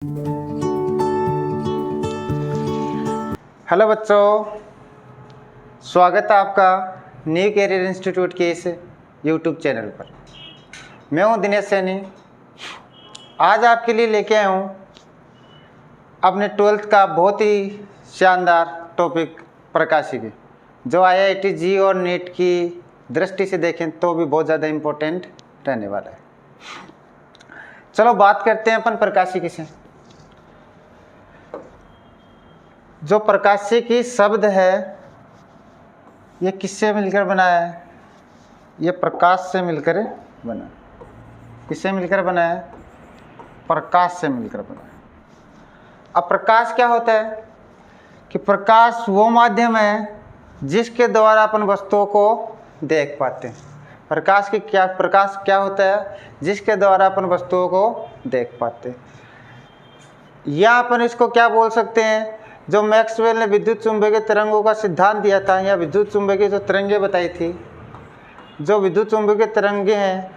Hello बच्चों, स्वागत है आपका न्यू कैरियर इंस्टीट्यूट के इस यूट्यूब चैनल पर। मैं हूं दिनेश सैनी। आज आपके लिए लेके आया हूं अपने 12th का बहुत ही शानदार टॉपिक प्रकाशिकी, जो IIT जी और नीट की दृष्टि से देखें तो भी बहुत ज़्यादा इम्पोर्टेंट रहने वाला है। चलो बात करते हैं अपन प्रकाशिकी से। जो प्रकाशिकी शब्द है ये किससे मिलकर बना है? ये प्रकाश से मिलकर बना। किससे मिलकर बना है? प्रकाश से मिलकर बना है। अब प्रकाश क्या होता है कि प्रकाश वो माध्यम है जिसके द्वारा अपन वस्तुओं को देख पाते हैं। प्रकाश क्या होता है? जिसके द्वारा अपन वस्तुओं को देख पाते हैं। या अपन इसको क्या बोल सकते हैं, जो मैक्सवेल ने विद्युत चुंबकीय तरंगों का सिद्धांत दिया था, या विद्युत चुंबकीय जो तरंगें बताई थी, जो विद्युत चुंबकीय तरंगें हैं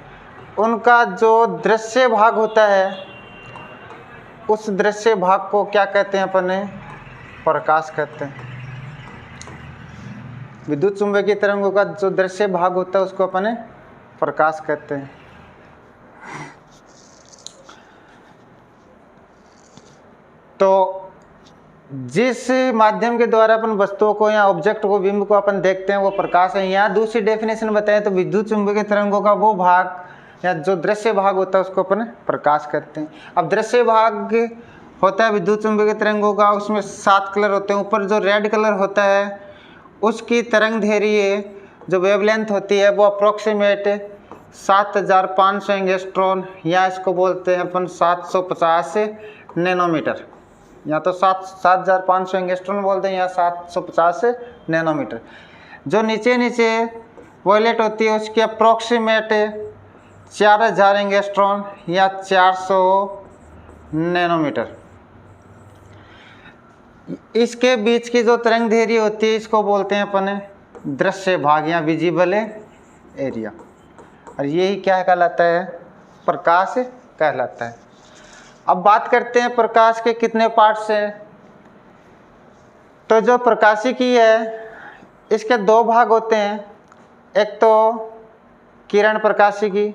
उनका जो दृश्य भाग होता है, उस दृश्य भाग को क्या कहते हैं अपन? प्रकाश कहते हैं। विद्युत चुंबकीय तरंगों का जो दृश्य भाग होता है उसको अपन प्रकाश कहते हैं। तो जिस माध्यम के द्वारा अपन वस्तुओं को या ऑब्जेक्ट को, बिंब को अपन देखते हैं वो प्रकाश है। यहाँ दूसरी डेफिनेशन बताएं तो विद्युत चुंबकीय तरंगों का वो भाग या जो दृश्य भाग होता है उसको अपन प्रकाश कहते हैं। अब दृश्य भाग होता है विद्युत चुंबकीय तरंगों का, उसमें 7 कलर होते हैं। ऊपर जो रेड कलर होता है उसकी तरंग दैर्घ्य जो वेवलेंथ होती है वो अप्रोक्सीमेट 7500 एंगस्ट्रॉन, या इसको बोलते हैं अपन 750 नैनोमीटर। या तो 7500 एंगस्ट्रॉन बोलते हैं या 750 नैनोमीटर। जो नीचे वॉयलेट होती है उसकी अप्रोक्सीमेट 4000 एंगस्ट्रॉन या 400 नैनोमीटर। इसके बीच की जो तरंग दैर्घ्य होती है इसको बोलते हैं अपन दृश्य भाग या विजिबल एरिया, और यही क्या कहलाता है? प्रकाश कहलाता है। अब बात करते हैं प्रकाश के कितने पार्ट्स हैं। तो जो प्रकाशिकी है इसके 2 भाग होते हैं। एक तो किरण प्रकाशिकी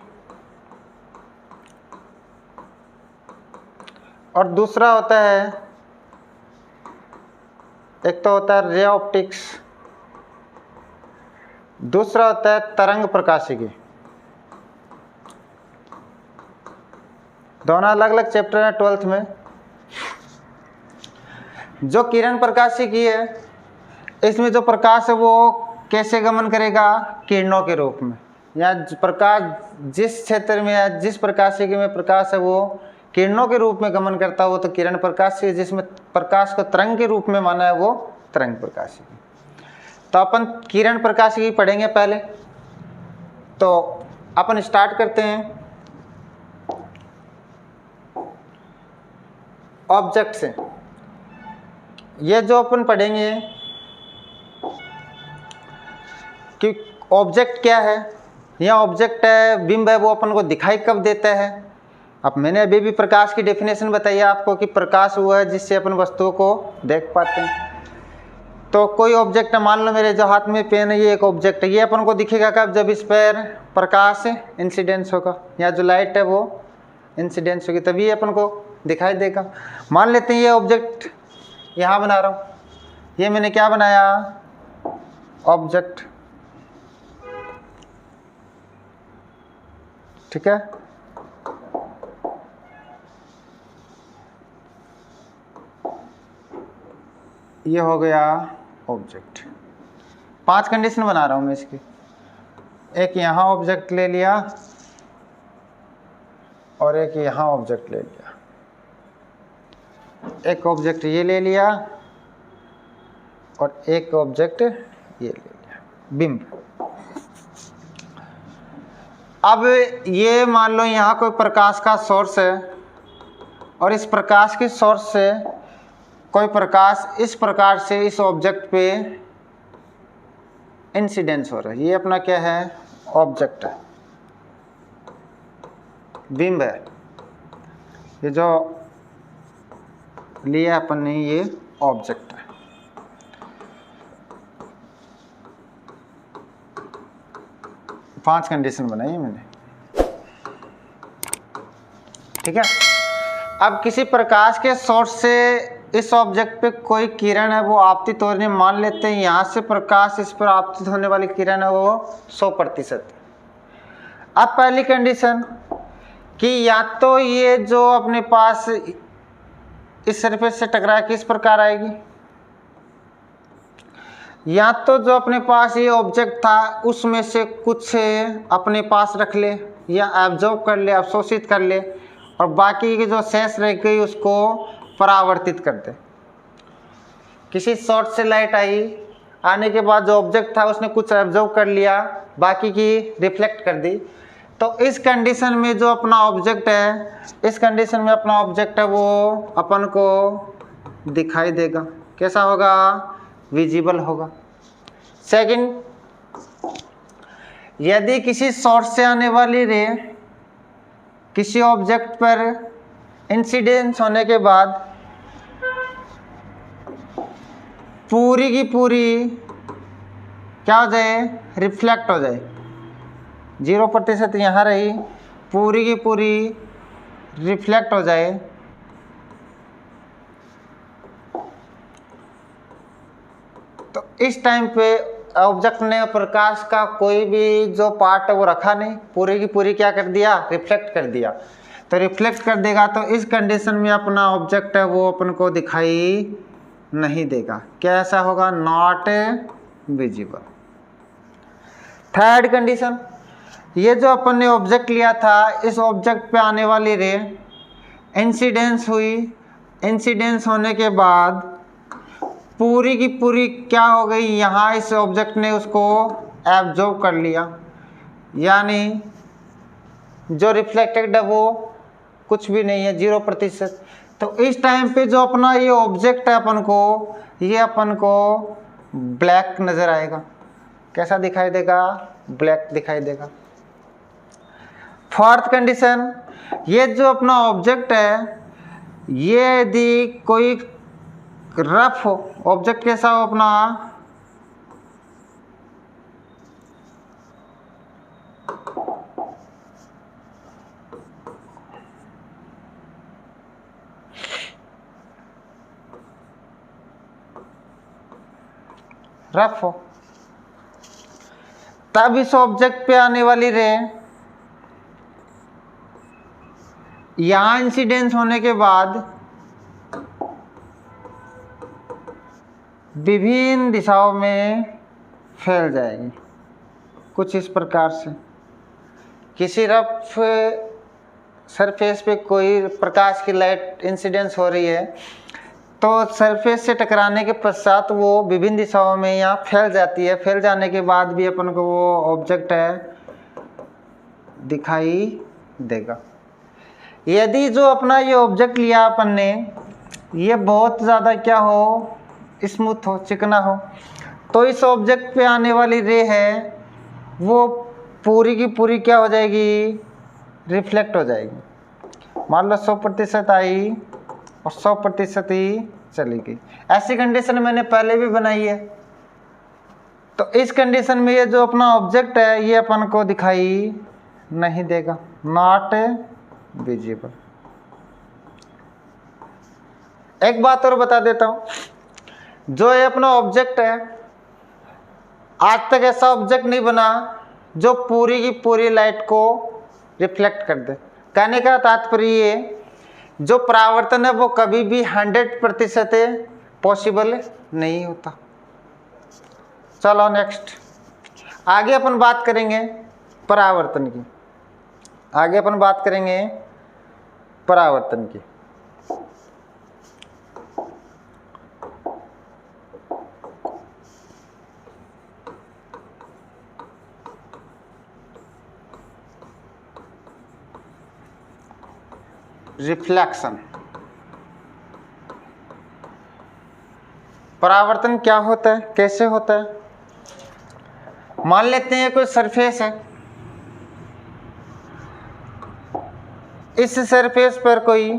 और दूसरा होता है, एक तो होता है रे ऑप्टिक्स, दूसरा होता है तरंग प्रकाशिकी। दोनों अलग अलग चैप्टर हैं 12th में। जो किरण प्रकाशिकी है इसमें जो प्रकाश है वो कैसे गमन करेगा? किरणों के रूप में। या प्रकाश जिस क्षेत्र में या जिस प्रकाशिकी में प्रकाश है वो किरणों के रूप में गमन करता है वो तो किरण प्रकाशिकी। जिसमें प्रकाश को तरंग के रूप में माना है वो तरंग प्रकाशिकी। तो अपन किरण प्रकाशिकी पढ़ेंगे पहले। तो अपन स्टार्ट करते हैं ऑब्जेक्ट से। ये जो अपन पढ़ेंगे कि ऑब्जेक्ट क्या है, या ऑब्जेक्ट है बिंब है, वो अपन को दिखाई कब देता है। अब मैंने अभी भी प्रकाश की डेफिनेशन बताई आपको कि प्रकाश हुआ है जिससे अपन वस्तुओं को देख पाते हैं। तो कोई ऑब्जेक्ट है, मान लो मेरे जो हाथ में पेन है ये एक ऑब्जेक्ट है। ये अपन को दिखेगा कब? जब इस पर प्रकाश इंसिडेंस होगा, या जो लाइट है वो इंसिडेंस होगी, तभी अपन को दिखाई देगा। मान लेते हैं ये ऑब्जेक्ट यहाँ बना रहा हूँ। ये मैंने क्या बनाया? ऑब्जेक्ट। ठीक है। ये हो गया ऑब्जेक्ट। 5 कंडीशन बना रहा हूँ मैं इसकी। एक यहाँ ऑब्जेक्ट ले लिया और एक यहाँ ऑब्जेक्ट ले लिया। एक ऑब्जेक्ट ये ले लिया और एक ऑब्जेक्ट ये ले लिया, बिंब। अब ये मान लो यहाँ कोई प्रकाश का सोर्स है और इस प्रकाश के सोर्स से कोई प्रकाश इस प्रकार से इस ऑब्जेक्ट पे इंसिडेंस हो रहा है। ये अपना क्या है? ऑब्जेक्ट है, बिंब है। ये जो लिया अपन ने, ये ऑब्जेक्ट है। पांच कंडीशन बनाई है मैंने, ठीक है। अब किसी प्रकाश के सोर्स से इस ऑब्जेक्ट पे कोई किरण है वो आपतित हो रही है, मान लेते हैं यहाँ से प्रकाश इस पर आपतित होने वाली किरण है वो 100%। अब पहली कंडीशन कि या तो ये जो अपने पास इस सरफेस से टकरा के इस प्रकार आएगी, या तो जो अपने पास ये ऑब्जेक्ट था उसमें से कुछ अपने पास रख ले या एब्जॉर्ब कर ले, अवशोषित कर ले, और बाकी की जो शेष रह गई उसको परावर्तित कर दे। किसी सोर्स से लाइट आई, आने के बाद जो ऑब्जेक्ट था उसने कुछ एब्जॉर्ब कर लिया, बाकी की रिफ्लेक्ट कर दी। तो इस कंडीशन में जो अपना ऑब्जेक्ट है, इस कंडीशन में अपना ऑब्जेक्ट है वो अपन को दिखाई देगा। कैसा होगा? विजिबल होगा। सेकंड, यदि किसी सोर्स से आने वाली रे किसी ऑब्जेक्ट पर इंसिडेंस होने के बाद पूरी की पूरी क्या हो जाए? रिफ्लेक्ट हो जाए। 0% यहाँ रही, पूरी की पूरी रिफ्लेक्ट हो जाए, तो इस टाइम पे ऑब्जेक्ट ने प्रकाश का कोई भी जो पार्ट है वो रखा नहीं, पूरी की पूरी क्या कर दिया? रिफ्लेक्ट कर दिया। तो रिफ्लेक्ट कर देगा तो इस कंडीशन में अपना ऑब्जेक्ट है वो अपन को दिखाई नहीं देगा। कैसा होगा? Not visible. थर्ड कंडीशन, ये जो अपन ने ऑब्जेक्ट लिया था, इस ऑब्जेक्ट पे आने वाली रे इंसिडेंस हुई, इंसिडेंस होने के बाद पूरी की पूरी क्या हो गई? यहाँ इस ऑब्जेक्ट ने उसको एब्जॉर्ब कर लिया, यानी जो रिफ्लेक्टेड है वो कुछ भी नहीं है, 0%। तो इस टाइम पे जो अपना ये ऑब्जेक्ट है अपन को, ये अपन को ब्लैक नज़र आएगा। कैसा दिखाई देगा? ब्लैक दिखाई देगा। फोर्थ कंडीशन, ये जो अपना ऑब्जेक्ट है ये यदि कोई रफ हो, ऑब्जेक्ट कैसा हो अपना? रफ हो, तब इस ऑब्जेक्ट पे आने वाली रे यहां इंसिडेंस होने के बाद विभिन्न दिशाओं में फैल जाएगी, कुछ इस प्रकार से। किसी रफ सरफेस पे कोई प्रकाश की लाइट इंसिडेंस हो रही है तो सरफेस से टकराने के पश्चात वो विभिन्न दिशाओं में यहाँ फैल जाती है। फैल जाने के बाद भी अपन को वो ऑब्जेक्ट है दिखाई देगा। यदि जो अपना ये ऑब्जेक्ट लिया अपन ने ये बहुत ज़्यादा क्या हो? स्मूथ हो, चिकना हो, तो इस ऑब्जेक्ट पे आने वाली रे है वो पूरी की पूरी क्या हो जाएगी? रिफ्लेक्ट हो जाएगी। मान लो 100% आई और 100% ही चली गई। ऐसी कंडीशन मैंने पहले भी बनाई है। तो इस कंडीशन में ये जो अपना ऑब्जेक्ट है ये अपन को दिखाई नहीं देगा, नॉट विजिबल। एक बात और बता देता हूँ, जो ये अपना ऑब्जेक्ट है आज तक ऐसा ऑब्जेक्ट नहीं बना जो पूरी की पूरी लाइट को रिफ्लेक्ट कर दे। कहने का तात्पर्य ये, जो परावर्तन है वो कभी भी 100% पॉसिबल नहीं होता। चलो नेक्स्ट, आगे अपन बात करेंगे परावर्तन की। आगे अपन बात करेंगे परावर्तन की। रिफ्लेक्शन, परावर्तन क्या होता है, कैसे होता है? मान लेते हैं कोई सरफेस है, इस सरफेस पर कोई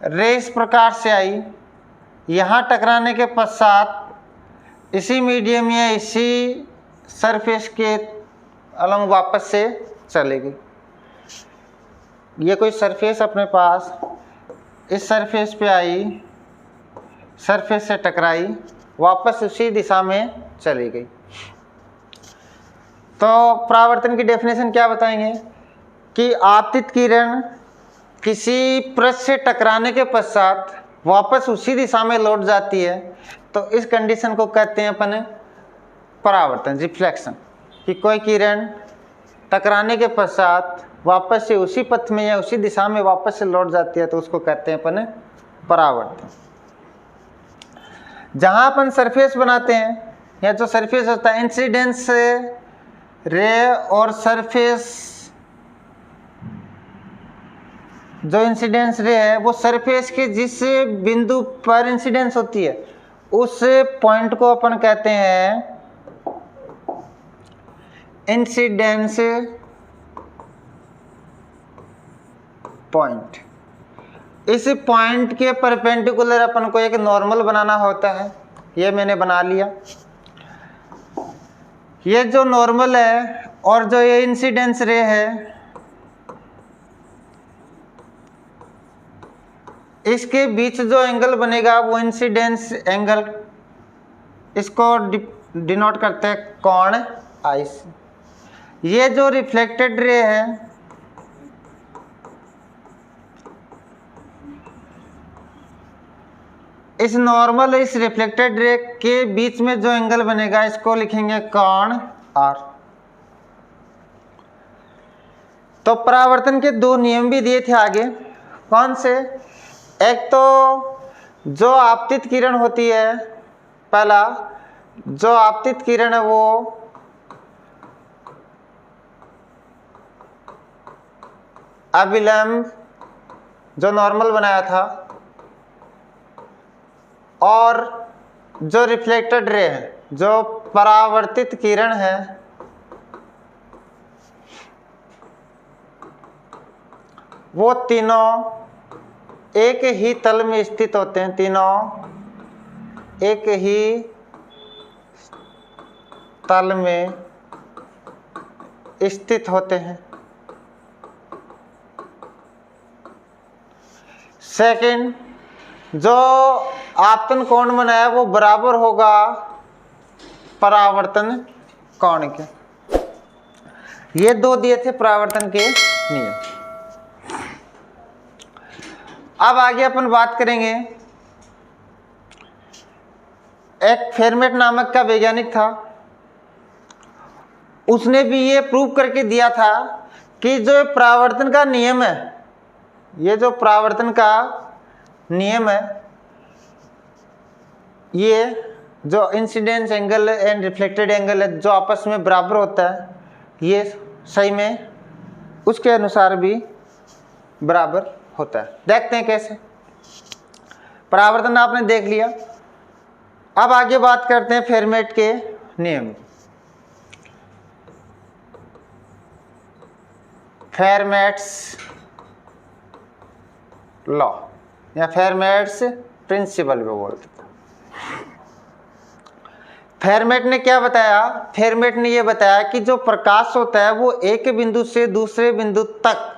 रे इस प्रकार से आई, यहाँ टकराने के पश्चात इसी मीडियम या इसी सरफेस के अलॉन्ग वापस से चलेगी। ये कोई सरफेस अपने पास इस सरफेस पे आई, सरफेस से टकराई, वापस उसी दिशा में चली गई। तो परावर्तन की डेफिनेशन क्या बताएंगे कि आपतित किरण किसी पृष्ठ से टकराने के पश्चात वापस उसी दिशा में लौट जाती है, तो इस कंडीशन को कहते हैं अपन परावर्तन, रिफ्लेक्शन। कि कोई किरण टकराने के पश्चात वापस से उसी पथ में या उसी दिशा में वापस से लौट जाती है, तो उसको कहते हैं अपन परावर्तन। जहाँ अपन सरफेस बनाते हैं या जो सरफेस होता है, इंसिडेंस रे और सरफेस, जो इंसिडेंस रे है वो सरफेस के जिस बिंदु पर इंसिडेंस होती है उस पॉइंट को अपन कहते हैं इंसिडेंस पॉइंट। इस पॉइंट के परपेंडिकुलर अपन को एक नॉर्मल बनाना होता है, ये मैंने बना लिया। ये जो नॉर्मल है और जो ये इंसिडेंस रे है, इसके बीच जो एंगल बनेगा वो इंसिडेंस एंगल, इसको डिनोट करते हैं कोण आई से। ये जो रिफ्लेक्टेड रे है, इस नॉर्मल इस रिफ्लेक्टेड रे के बीच में जो एंगल बनेगा इसको लिखेंगे कोण आर। तो परावर्तन के दो नियम भी दिए थे आगे। कौन से? एक तो जो आपतित किरण होती है, पहला जो आपतित किरण है वो अभिलंब जो नॉर्मल बनाया था, और जो रिफ्लेक्टेड रे है, जो परावर्तित किरण है, वो तीनों एक ही तल में स्थित होते हैं। तीनों एक ही तल में स्थित होते हैं। सेकंड, जो आपतन कोण बनाया वो बराबर होगा परावर्तन कोण के। ये दो दिए थे परावर्तन के नियम। अब आगे अपन बात करेंगे, एक फेरमेट नामक का वैज्ञानिक था, उसने भी ये प्रूव करके दिया था कि जो परावर्तन का नियम है, ये जो परावर्तन का नियम है, ये जो incidence angle and reflected angle है जो आपस में बराबर होता है, ये सही में उसके अनुसार भी बराबर होता है। देखते हैं कैसे। परावर्तन आपने देख लिया। अब आगे बात करते हैं फेरमेट के नियम। फेरमेट्स लॉ या फेरमेट्स प्रिंसिपल भी बोलते हैं। फेरमेट ने क्या बताया? फेरमेट ने यह बताया कि जो प्रकाश होता है वो एक बिंदु से दूसरे बिंदु तक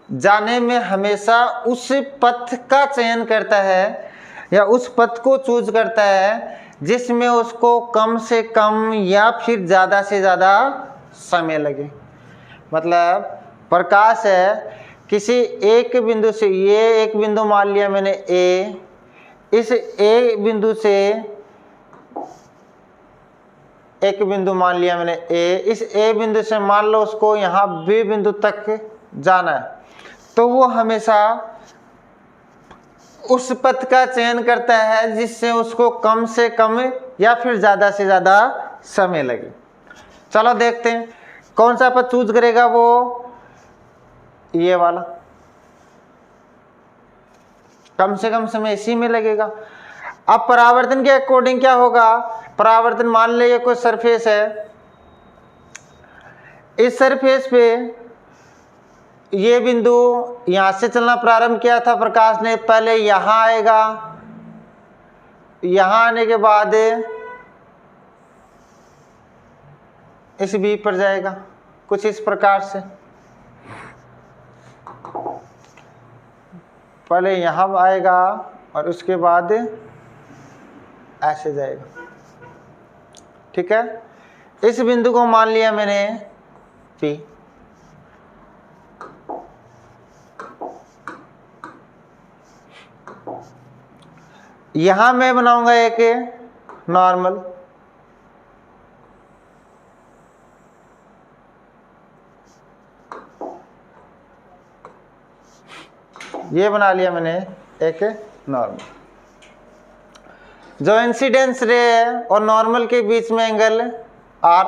जाने में हमेशा उस पथ का चयन करता है या उस पथ को चूज करता है जिसमें उसको कम से कम या फिर ज़्यादा से ज़्यादा समय लगे। मतलब प्रकाश है किसी एक बिंदु से, ये एक बिंदु मान लिया मैंने ए, इस ए बिंदु से एक बिंदु मान लिया मैंने ए, इस ए बिंदु से मान लो उसको यहाँ बी बिंदु तक जाना है, तो वो हमेशा उस पथ का चयन करता है जिससे उसको कम से कम या फिर ज़्यादा से ज़्यादा समय लगे। चलो देखते हैं कौन सा पथ चूज करेगा। वो ये वाला, कम से कम समय इसी में लगेगा। अब परावर्तन के अकॉर्डिंग क्या होगा? परावर्तन मान ले ये कोई सरफेस है, इस सरफेस पे ये बिंदु यहाँ से चलना प्रारंभ किया था प्रकाश ने, पहले यहाँ आएगा, यहाँ आने के बाद इस बी पर जाएगा, कुछ इस प्रकार से। पहले यहाँ आएगा और उसके बाद ऐसे जाएगा। ठीक है, इस बिंदु को मान लिया मैंने P। यहां मैं बनाऊंगा एक नॉर्मल, ये बना लिया मैंने एक नॉर्मल। जो इंसिडेंस रे है और नॉर्मल के बीच में एंगल R,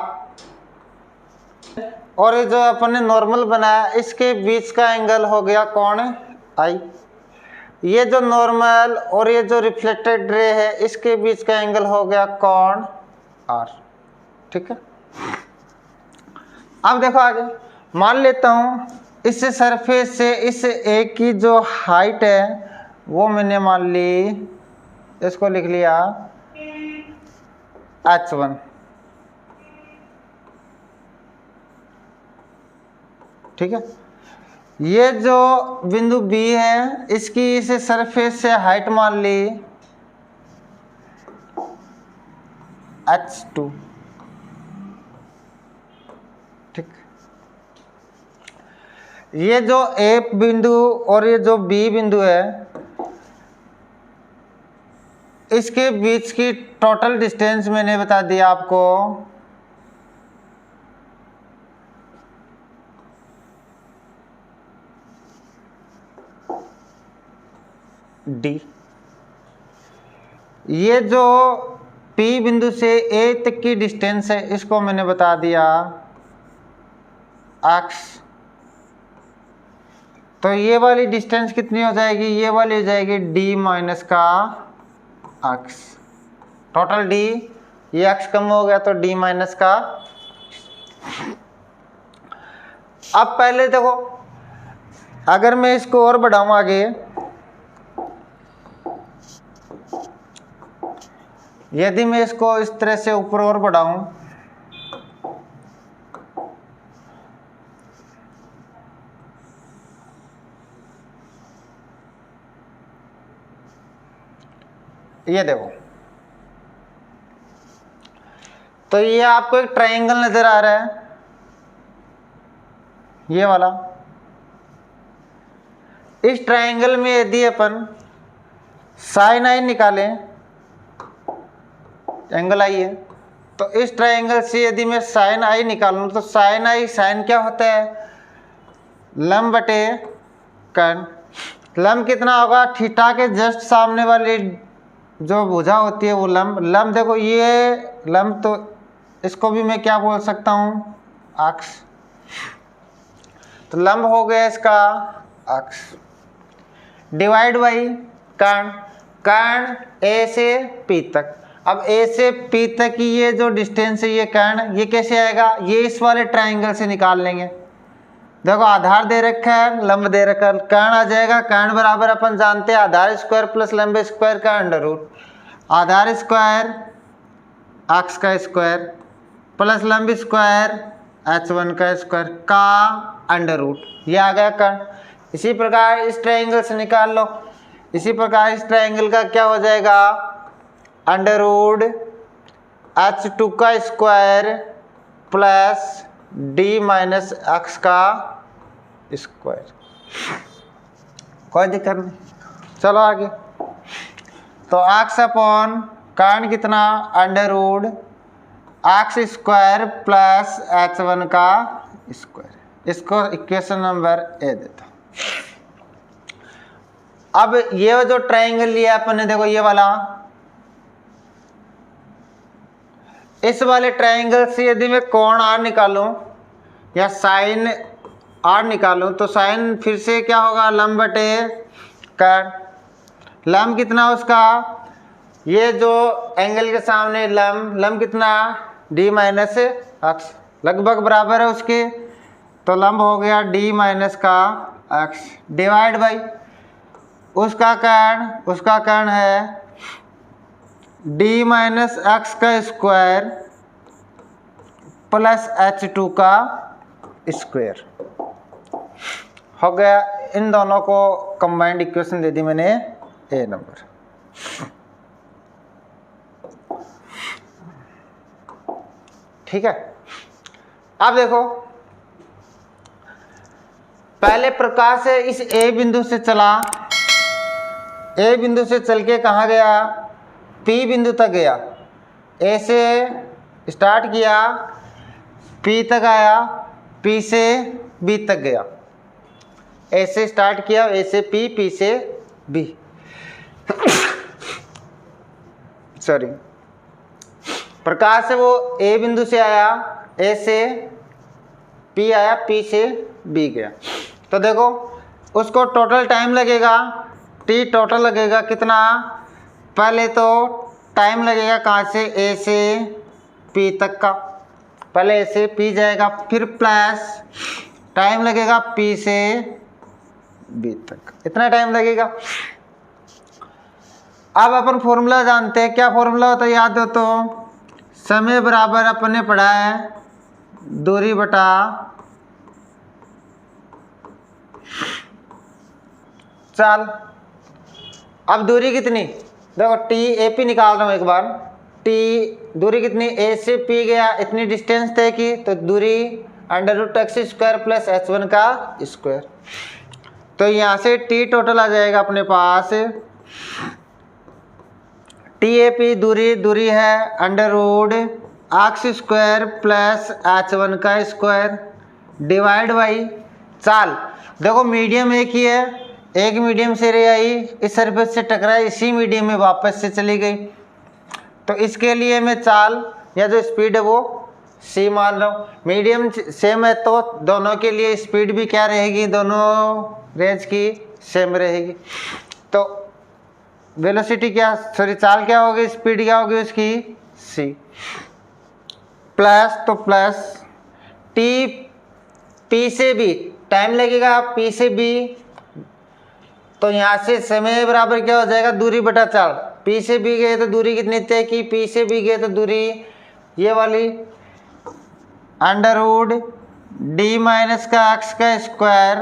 और ये जो अपन ने नॉर्मल बनाया इसके बीच का एंगल हो गया कौन, I। ये जो नॉर्मल और ये जो रिफ्लेक्टेड रे है इसके बीच का एंगल हो गया कौन, R। ठीक है, अब देखो आगे मान लेता हूं इस सरफेस से इस A की जो हाइट है वो मैंने मान ली, इसको लिख लिया H1। ठीक है, ये जो बिंदु B है इसकी इस सरफेस से हाइट मान ली H2। ठीक, ये जो A बिंदु और ये जो B बिंदु है इसके बीच की टोटल डिस्टेंस मैंने बता दिया आपको D। ये जो P बिंदु से A तक की डिस्टेंस है इसको मैंने बता दिया x। तो ये वाली डिस्टेंस कितनी हो जाएगी, ये वाली हो जाएगी D माइनस का x, टोटल D, ये x कम हो गया तो D माइनस का। अब पहले देखो अगर मैं इसको और बढ़ाऊं आगे, यदि मैं इसको इस तरह से ऊपर और बढ़ाऊं, ये देखो तो ये आपको एक ट्रायंगल नजर आ रहा है, ये वाला। इस ट्रायंगल में यदि अपन साइन आई निकालें, एंगल आई है, तो इस ट्रायंगल से यदि मैं साइन आई निकालूं तो साइन आई, साइन क्या होता है, लंब बटे कर्ण। लंब कितना होगा, थीटा के जस्ट सामने वाली जो भुजा होती है वो लंब। लंब देखो ये लंब, तो इसको भी मैं क्या बोल सकता हूँ, अक्ष। तो लंब हो गया इसका अक्ष, डिवाइड बाई कर्ण। कर्ण A से P तक। अब A से P तक की ये जो डिस्टेंस है ये कर्ण, ये कैसे आएगा, ये इस वाले ट्रायंगल से निकाल लेंगे। देखो आधार दे रखा है, लंब दे रखा है, कर्ण आ जाएगा। कर्ण बराबर अपन जानते हैं आधार स्क्वायर प्लस लंब स्क्वायर का अंडर रूट। आधार स्क्वायर अक्ष का स्क्वायर प्लस लंब स्क्वायर H1 का स्क्वायर का अंडर रूट, ये आ गया कर्ण। इसी प्रकार इस ट्रायंगल से निकाल लो। इसी प्रकार इस ट्रायंगल का क्या हो जाएगा, अंडर रूट H2 का square plus D minus x का स्क्वायर। कोई दिक्कत नहीं, चलो आगे। तो x अपॉन कर्ण कितना, under root x square plus H1 का स्क्वायर। इसको इक्वेशन नंबर A देता। अब ये जो ट्रायंगल लिया अपन ने, देखो ये वाला, इस वाले ट्रायंगल से यदि मैं कोण R निकालूं या साइन R निकालूं तो साइन फिर से क्या होगा, लंब बटे कर्ण। लंब कितना उसका, ये जो एंगल के सामने लंब, लंब कितना D माइनस x, लगभग बराबर है उसके। तो लंब हो गया डी माइनस का एक्स डिवाइड बाई उसका कर्ण है डी माइनस एक्स का स्क्वायर प्लस h2 का स्क्वायर हो गया। इन दोनों को कंबाइंड इक्वेशन दे दी मैंने ए नंबर। ठीक है, अब देखो पहले प्रकाश है इस ए बिंदु से चला, ए बिंदु से चल के कहाँ गया, पी बिंदु तक गया। ए से स्टार्ट किया, पी तक आया, पी से बी तक गया। ए से स्टार्ट किया, ए से पी, पी से बी सॉरी, प्रकाश से वो ए बिंदु से आया, ए से पी आया, पी से बी गया। तो देखो उसको टोटल टाइम लगेगा, टी टोटल लगेगा कितना, पहले तो टाइम लगेगा कहाँ से, ए से पी तक का, पहले ए से पी जाएगा, फिर प्लस टाइम लगेगा पी से बी तक, इतना टाइम लगेगा। अब अपन फॉर्मूला जानते हैं, क्या फॉर्मूला होता है याद हो तो, समय बराबर अपने पढ़ा है दूरी बटा चाल। अब दूरी कितनी, देखो टी ए पी निकाल रहा हूँ एक बार, टी दूरी कितनी, ए से पी गया, इतनी डिस्टेंस तय की, तो दूरी √x² प्लस h1 का स्क्वायर। तो यहाँ से टी टोटल आ जाएगा अपने पास, टी ए पी दूरी है √x² प्लस h1 का स्क्वायर डिवाइड बाई चाल। देखो मीडियम एक ही है, एक मीडियम से रे आई, इस सरफेस से टकराई, इसी मीडियम में वापस से चली गई। तो इसके लिए मैं चाल या जो स्पीड है वो c मान रहा हूँ। मीडियम सेम है तो दोनों के लिए स्पीड भी क्या रहेगी, दोनों रेंज की सेम रहेगी। तो वेलोसिटी क्या, सॉरी चाल क्या होगी, स्पीड क्या होगी उसकी c प्लस, तो प्लस टी पी से बी, टाइम लगेगा पी से बी, तो यहाँ से समय बराबर क्या हो जाएगा, दूरी बटा चाल। पी से बी गए तो दूरी कितनी तय की, पी से बी गए तो दूरी ये वाली √d माइनस का x का स्क्वायर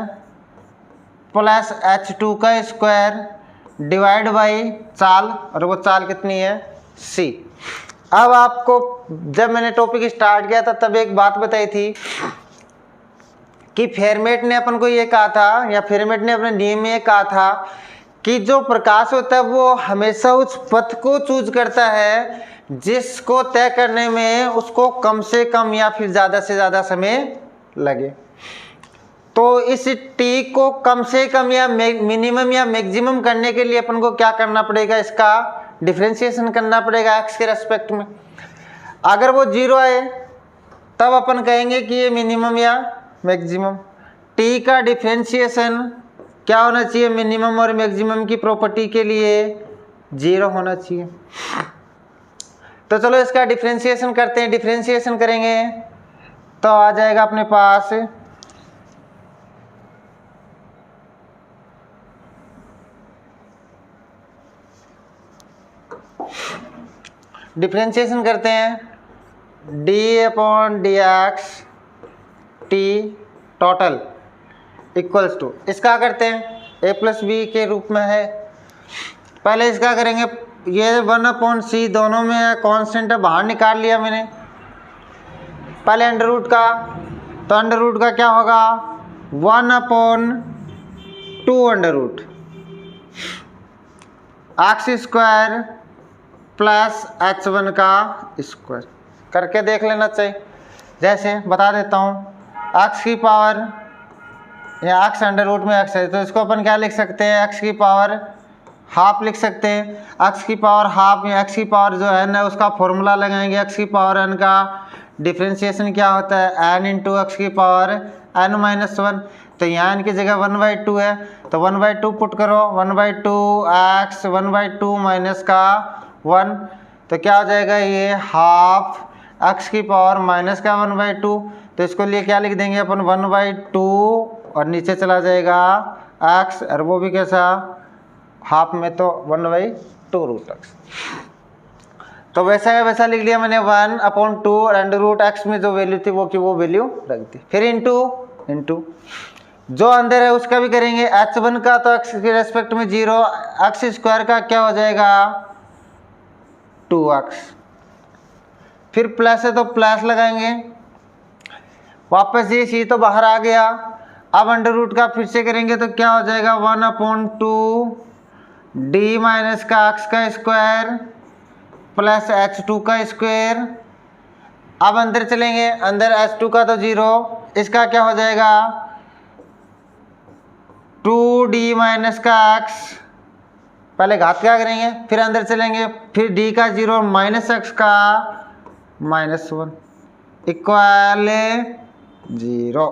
प्लस h2 का स्क्वायर डिवाइड बाई चाल, और वो चाल कितनी है c। अब आपको जब मैंने टॉपिक स्टार्ट किया था तब एक बात बताई थी कि फेरमेट ने अपन को ये कहा था, या फेरमेट ने अपने नियम में ये कहा था कि जो प्रकाश होता है वो हमेशा उस पथ को चूज करता है जिसको तय करने में उसको कम से कम या फिर ज़्यादा से ज़्यादा समय लगे। तो इस टी को कम से कम या मिनिमम या मैक्सिमम करने के लिए अपन को क्या करना पड़ेगा, इसका डिफरेंशिएशन करना पड़ेगा एक्स के रेस्पेक्ट में। अगर वो 0 आए तब अपन कहेंगे कि ये मिनिमम या मैक्सिमम। टी का डिफरेंशिएशन क्या होना चाहिए, मिनिमम और मैक्सिमम की प्रॉपर्टी के लिए 0 होना चाहिए। तो चलो इसका डिफरेंशिएशन करते हैं। डिफरेंशिएशन करेंगे तो आ जाएगा अपने पास डिफरेंशिएशन करते हैं d/dx T total equals to, इसका करते हैं a+b के रूप में है। पहले इसका करेंगे, ये 1/c दोनों में है, कांस्टेंट है, बाहर निकाल लिया मैंने। पहले अंडर रूट का, तो अंडर रूट का क्या होगा 1/2 under root x² plus h1 का स्क्वायर करके देख लेना चाहिए। जैसे बता देता हूँ, x की पावर या x अंडर रूट में x है तो इसको अपन क्या लिख सकते हैं, x की पावर हाफ लिख सकते हैं। x की पावर हाफ या x की पावर जो है ना उसका फॉर्मूला लगाएंगे, x की पावर n का डिफरेंशिएशन क्या होता है n इंटू x की पावर n-1। तो यहाँ n की जगह 1/2 है तो 1/2 पुट करो, 1/2 x 1/2 माइनस का 1, तो क्या हो जाएगा ये हाफ x की पावर माइनस का 1/2। तो इसको लिए क्या लिख देंगे अपन 1/2 और नीचे चला जाएगा x, और वो भी कैसा हाफ में, तो 1/2 रूट एक्स। तो वैसा है वैसा लिख लिया मैंने 1/2 और अंडर रूट एक्स में जो वैल्यू थी वो की वो वैल्यू रख दी। फिर इंटू जो अंदर है उसका भी करेंगे। h1 का तो x के रेस्पेक्ट में 0, एक्स स्क्वायर का क्या हो जाएगा 2x। फिर प्लस है तो प्लस लगाएंगे, वापस ये सी तो बाहर आ गया। अब अंडर रूट का फिर से करेंगे तो क्या हो जाएगा 1/2 d माइनस का x का स्क्वायर प्लस h2 का स्क्वायर। अब अंदर चलेंगे, अंदर h2 का तो 0, इसका क्या हो जाएगा 2d माइनस का x, पहले घात क्या करेंगे, फिर अंदर चलेंगे, फिर d का 0 माइनस x का -1 इक्वल 0।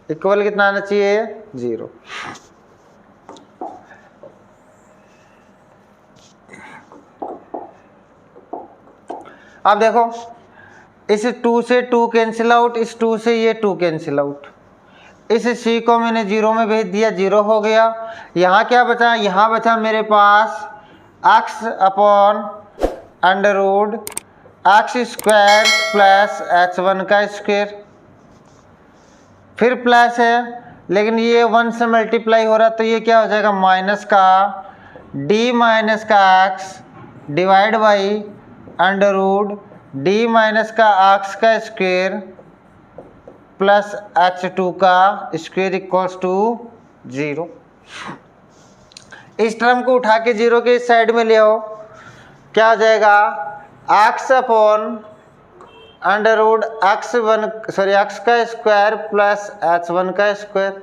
इक्वल कितना आना चाहिए 0। अब देखो इस 2 से 2 कैंसिल आउट, इस 2 से ये 2 कैंसिल आउट, इस c को मैंने 0 में भेज दिया, 0 हो गया। यहाँ क्या बचा, यहाँ बचा मेरे पास x upon under root x square plus h1 का स्क्वायर। फिर प्लस है लेकिन ये 1 से मल्टीप्लाई हो रहा, तो ये क्या हो जाएगा माइनस का d माइनस का x divide by under root d minus का x का स्क्वायर प्लस h2 का स्क्वायर इक्वल्स टू 0। इस टर्म को उठा के 0 के इस साइड में ले आओ, क्या हो जाएगा x upon under root x का स्क्वायर प्लस h1 का स्क्वायर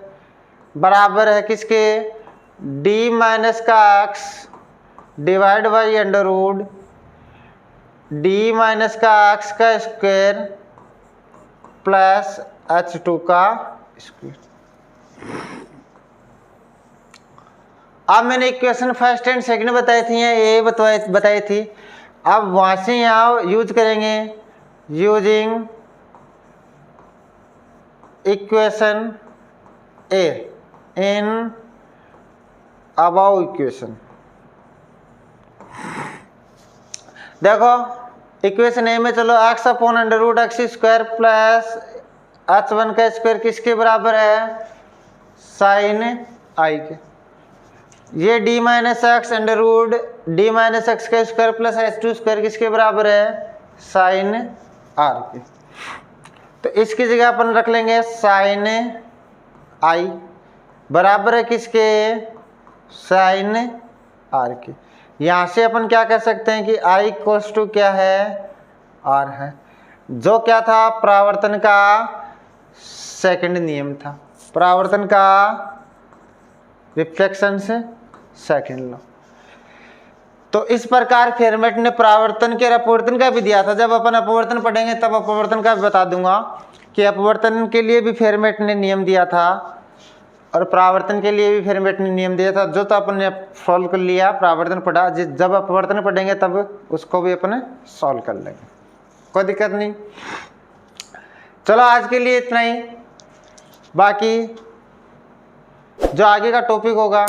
बराबर है किसके d माइनस का x divide by under root d minus का x का स्क्वायर प्लस h2 का स्क्वायर। अब मैंने इक्वेशन फर्स्ट एंड सेकंड बताई थी, ये बताई थी। अब वहाँ से यहाँ यूज करेंगे using equation A in above equation. देखो इक्वेशन ए में चलो x upon under root x square plus h1 का स्क्वायर किसके बराबर है साइन आई के। ये d minus x under root d minus x का स्क्वायर प्लस h2 स्क्वायर किसके बराबर है साइन आर के। तो इसकी जगह अपन रख लेंगे साइन आई बराबर है किसके साइन आर के। यहाँ से अपन क्या कर सकते हैं कि आई इक्वल्स टू क्या है आर है, जो क्या था परावर्तन का सेकंड नियम था, परावर्तन का रिफ्लेक्शन से सेकंड लॉ। तो इस प्रकार फेरमेट ने परावर्तन के अपवर्तन का भी दिया था। जब अपन अपवर्तन पढ़ेंगे तब अपवर्तन का भी बता दूंगा कि अपवर्तन के लिए भी फेरमेट ने नियम दिया था और परावर्तन के लिए भी फेरमेट ने नियम दिया था, जो तो अपन ने सॉल्व कर लिया, परावर्तन पढ़ा। जब अपवर्तन पढ़ेंगे तब उसको भी अपन सॉल्व कर लेंगे, कोई दिक्कत नहीं। चलो आज के लिए इतना ही, बाकी जो आगे का टॉपिक होगा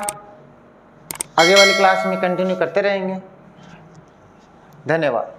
आगे वाली क्लास में कंटिन्यू करते रहेंगे। धन्यवाद।